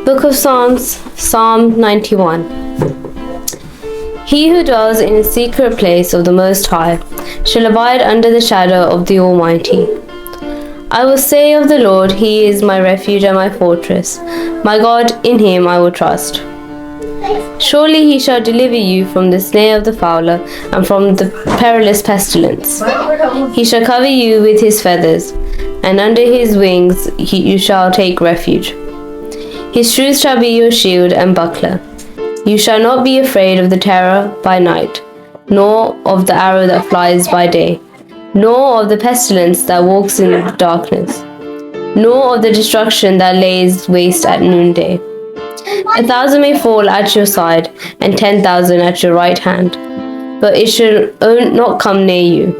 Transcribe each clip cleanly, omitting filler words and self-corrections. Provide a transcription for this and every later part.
Book of Psalms, Psalm 91. He who dwells in the secret place of the Most High shall abide under the shadow of the Almighty. I will say of the Lord, He is my refuge and my fortress. My God, in Him I will trust. Surely He shall deliver you from the snare of the fowler and from the perilous pestilence. He shall cover you with His feathers, and under His wings you shall take refuge. His truth shall be your shield and buckler. You shall not be afraid of the terror by night, nor of the arrow that flies by day, nor of the pestilence that walks in darkness, nor of the destruction that lays waste at noonday. 1,000 may fall at your side, and 10,000 at your right hand, but it shall not come near you.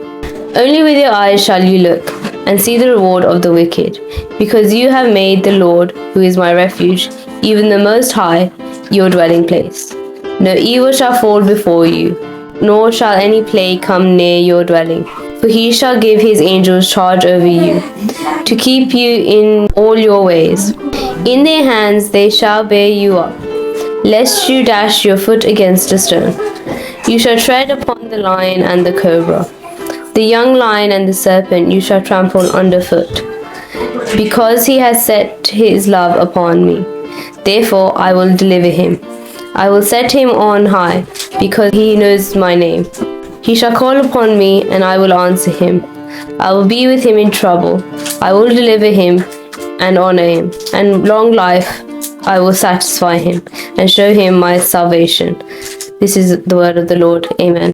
Only with your eyes shall you look, and see the reward of the wicked, because you have made the Lord, who is my refuge, even the Most High, your dwelling place. No evil shall fall before you, nor shall any plague come near your dwelling. For He shall give His angels charge over you, to keep you in all your ways. In their hands they shall bear you up, lest you dash your foot against a stone. You shall tread upon the lion and the cobra. The young lion and the serpent you shall trample underfoot. Because He has set His love upon me, therefore I will deliver him. I will set him on high, because he knows my name. He shall call upon me, and I will answer him. I will be with him in trouble. I will deliver him and honor him. And long life I will satisfy him, and show him my salvation. This is the word of the Lord. Amen.